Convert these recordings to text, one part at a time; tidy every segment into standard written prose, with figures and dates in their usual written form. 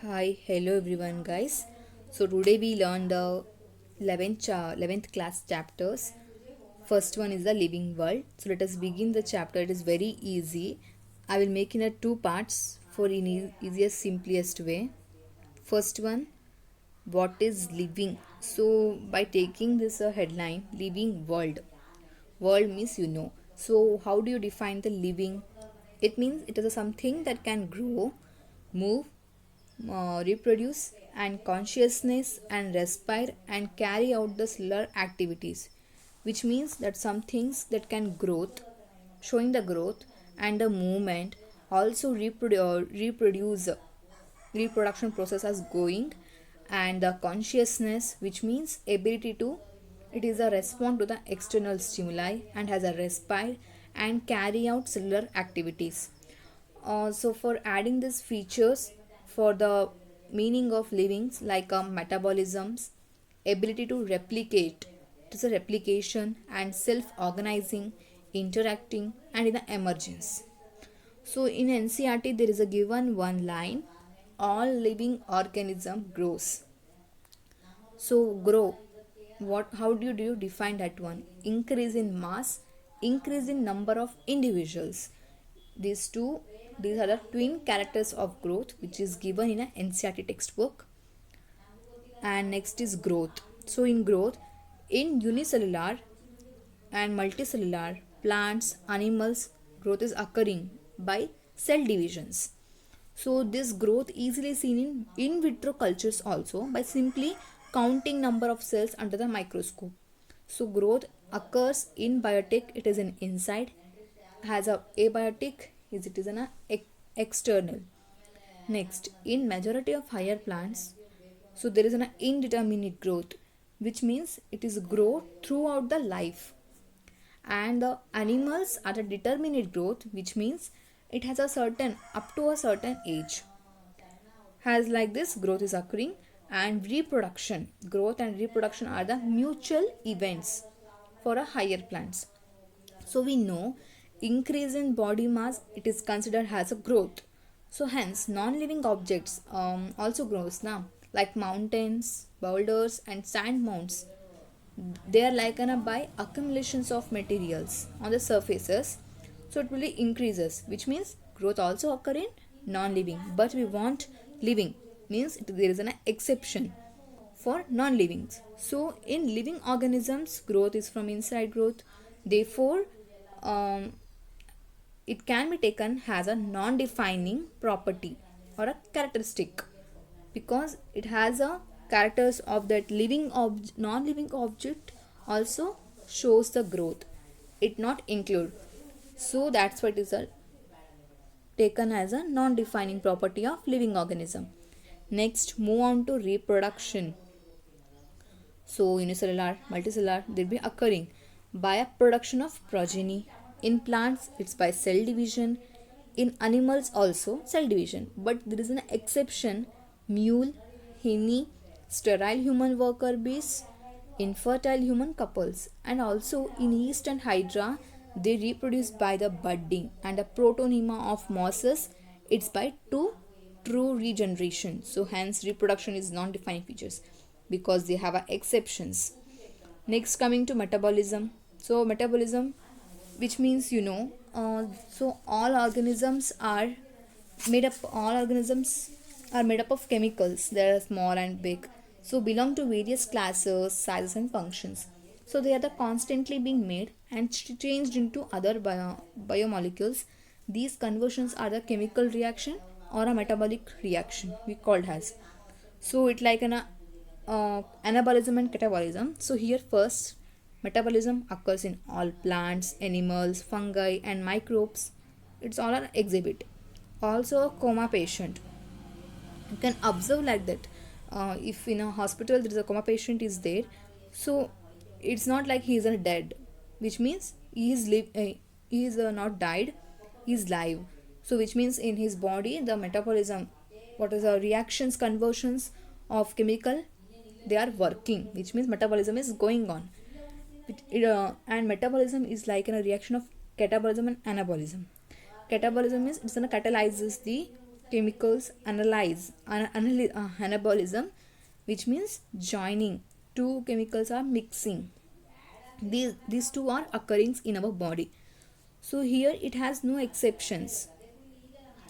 Hi, hello everyone, guys. So today we learned the 11th class chapters. First one is the living world. So let us begin the chapter. It is very easy. I will make in a two parts for in easiest simplest way. First one, what is living? So by taking this headline, living world. World means you know. So how do you define the living? It means it is a something that can grow, move, reproduce and consciousness and respire and carry out the cellular activities, which means that some things that can growth, showing the growth and the movement, also reproduce, reproduction process is going, and the consciousness, which means ability to, it is a response to the external stimuli and has a respire and carry out cellular activities. So for adding these features for the meaning of livings like metabolisms, ability to replicate, it is a replication and self-organizing, interacting and in the emergence. So in NCRT there is a given one line, all living organism grows. So grow, what, how do you define that one? Increase in mass, increase in number of individuals. These two, these are the twin characters of growth, which is given in a NCRT textbook. And next is growth. So in growth, in unicellular and multicellular plants, animals, growth is occurring by cell divisions. So this growth easily seen in vitro cultures also by simply counting number of cells under the microscope. So growth occurs in biotic, it is an inside, has a abiotic, is it is an external. Next, in majority of higher plants, so there is an indeterminate growth, which means it is grow throughout the life. And the animals are a determinate growth, which means it has a certain up to a certain age. Has like this growth is occurring, and reproduction, growth and reproduction are the mutual events for a higher plants. So we know increase in body mass, it is considered as a growth. So hence non-living objects also grows now, like mountains, boulders and sand mounds. They are like by accumulations of materials on the surfaces. So it really increases, which means growth also occur in non-living. But we want living, means there is an exception for non-livings. So in living organisms, growth is from inside growth. Therefore, um, it can be taken as a non-defining property or a characteristic, because it has a characters of that non-living object also shows the growth, it not include. So that's what is taken as a non-defining property of living organism. Next, move on to reproduction. So unicellular, multicellular, they'll be occurring by a production of progeny. In plants, it's by cell division. In animals also cell division. But there is an exception, mule, henny, sterile human worker bees, infertile human couples. And also in yeast and hydra, they reproduce by the budding. And a protonema of mosses, it's by two true regeneration. So hence reproduction is non-defining features because they have exceptions. Next, coming to metabolism. So metabolism, which means so all organisms are made up of chemicals. They are small and big, so belong to various classes, sizes and functions. So they are the constantly being made and changed into other biomolecules. These conversions are the chemical reaction or a metabolic reaction we called as. So it like an anabolism and catabolism. So here first, metabolism occurs in all plants, animals, fungi and microbes. It's all an exhibit. Also a coma patient, you can observe like that. If in a hospital there is a coma patient is there, so it's not like he is a dead, which means he is not died, he is live. So which means in his body the metabolism, what is the reactions, conversions of chemical, they are working, which means metabolism is going on. And metabolism is like a reaction of catabolism and anabolism. Catabolism is it's gonna catalyzes the chemicals anabolism, which means joining. Two chemicals are mixing. These two are occurring in our body. So here it has no exceptions.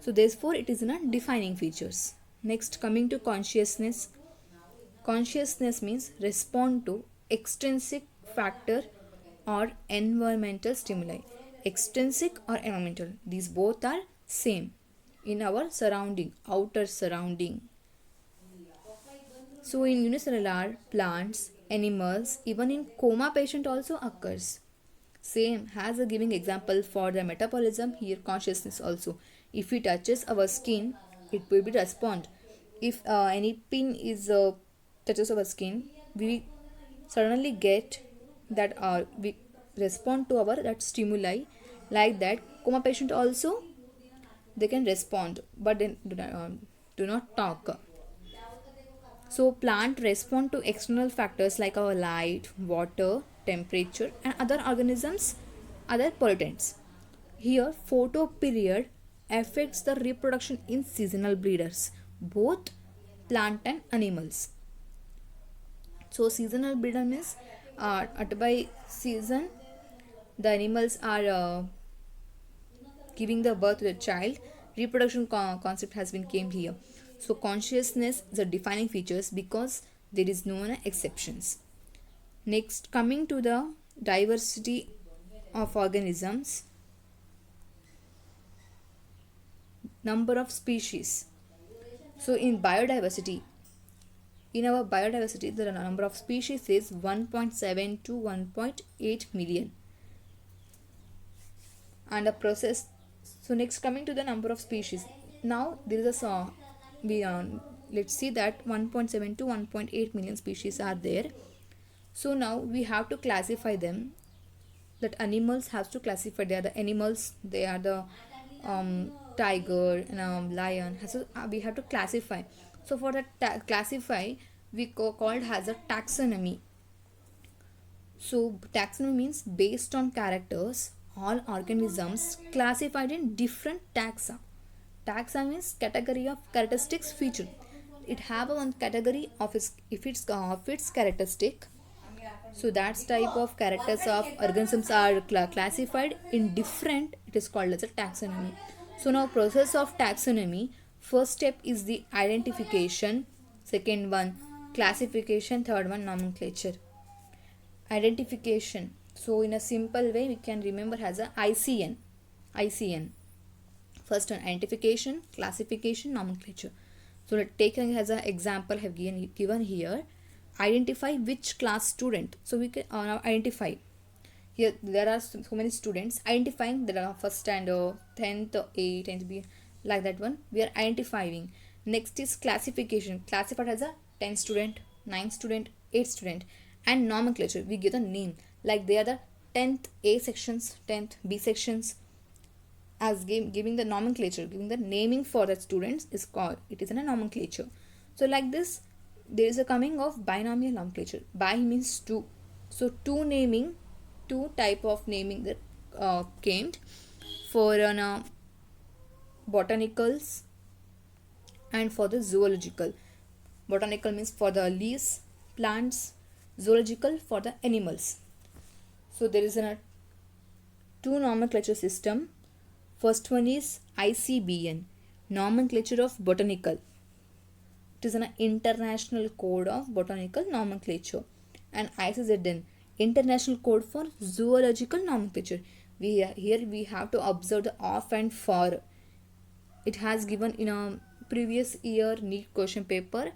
So therefore it is not defining features. Next, coming to consciousness. Consciousness means respond to extrinsic factor or environmental stimuli. Extrinsic or environmental, these both are same in our surrounding, outer surrounding. So in unicellular plants, animals, even in coma patient also occurs. Same as a giving example for the metabolism, here consciousness also. If it touches our skin, it will be respond. If any pin is touches our skin, we suddenly get that we respond to our that stimuli. Like that, coma patient also they can respond, but then do not talk. So plant respond to external factors like our light, water, temperature, and other organisms, other pollutants. Here, photoperiod affects the reproduction in seasonal breeders, both plant and animals. So seasonal breeder means at by season the animals are giving the birth to the child. Reproduction concept has been came here. So consciousness is a defining features because there is no exceptions. Next, coming to the diversity of organisms, number of species. So in our biodiversity, the number of species is 1.7 to 1.8 million. And a process. So next, coming to the number of species. Now there is a let's see that 1.7 to 1.8 million species are there. So now we have to classify them. That animals have to classify. They are the animals. They are the tiger and lion. So we have to classify. So for that classify, we called as a taxonomy. So taxonomy means based on characters, all organisms classified in different taxa. Taxa means category of characteristics feature. It have a one category of its characteristic. So that type of characters of organisms are classified in different. It is called as a taxonomy. So now process of taxonomy. First step is the identification. Second one classification. Third one nomenclature. Identification. So in a simple way we can remember as a ICN. First one identification, classification, nomenclature. So taking as an example have given here. Identify which class student. So we can now identify. Here there are so many students. Identifying there are first standard, 10th A, 10th B, like that one. We are identifying. Next is classification. Classified as a 10 student, 9 student, 8 student. And nomenclature, we give a name. Like they are the 10th A sections, 10th B sections. As giving the nomenclature, giving the naming for the students is called, it is in a nomenclature. So like this, there is a coming of binomial nomenclature. Bi means two. So two type of naming that came for botanicals and for the zoological. Botanical means for the leaves, plants, zoological for the animals. So there is a two nomenclature system. First one is ICBN, Nomenclature of Botanical. It is an international code of botanical nomenclature. And ICZN, International Code for Zoological Nomenclature. Here we have to observe the of and for. It has given in a previous year NEET question paper.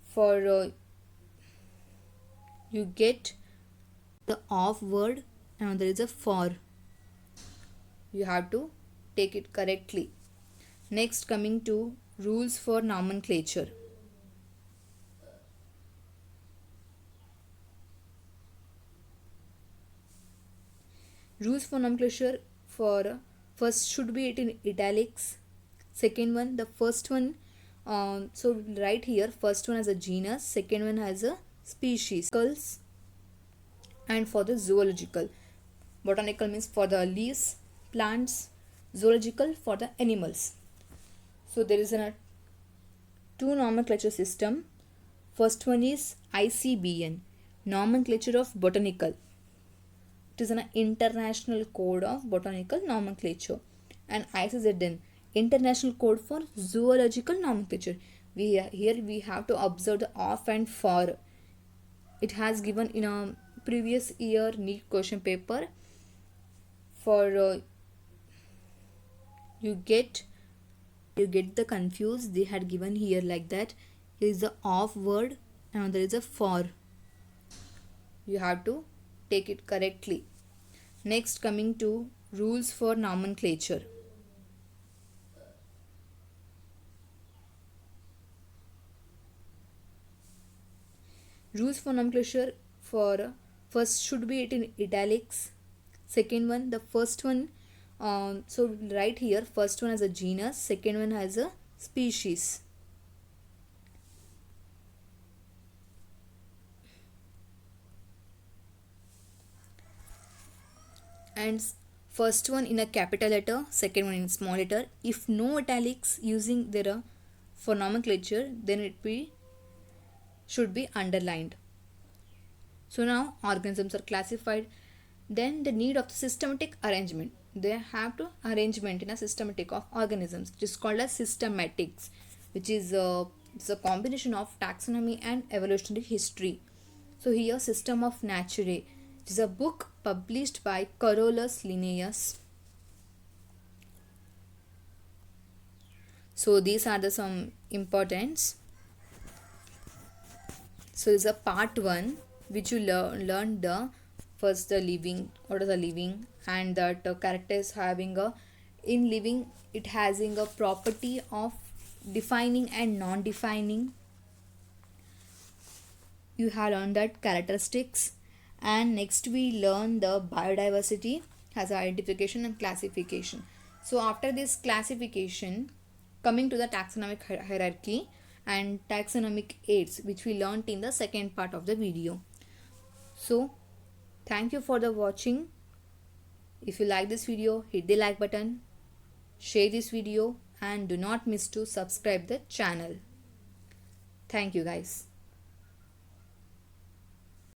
For you get the of word and there is a for. You have to take it correctly. Next, coming to rules for nomenclature. Rules for nomenclature for first should be it in italics. Second one, the first one, so right here, first one has a genus, second one has a species. And for the zoological, botanical means for the leaves, plants, zoological for the animals. So there is a two nomenclature system. First one is ICBN, Nomenclature of Botanical. It is an international code of botanical nomenclature. And ICZN, International Code for Zoological Nomenclature. Here we have to observe the of and for. It has given in a previous year NEET question paper. For you get the confused, they had given here like that. Here is the of word and there is a for. You have to take it correctly. Next, coming to rules for nomenclature. Rules for nomenclature for first should be it in italics. Second one, the first one, so right here, first one has a genus, second one has a species. And first one in a capital letter, second one in small letter. If no italics using there for nomenclature, then it should be underlined. So now organisms are classified. Then the need of the systematic arrangement. They have to arrangement in a systematic of organisms. It is called as systematics, which is it's a combination of taxonomy and evolutionary history. So here, System of Naturae, it is a book published by Carolus Linnaeus. So these are the some importance. So this is a part 1 which you learned the first the living, what is the living, and that character is having a in living it having a property of defining and non-defining. You have learned that characteristics, and next we learn the biodiversity has identification and classification. So after this classification, coming to the taxonomic hierarchy and taxonomic aids, which we learned in the second part of the video. So thank you for the watching. If you like this video, hit the like button, share this video, and do not miss to subscribe the channel. Thank you guys.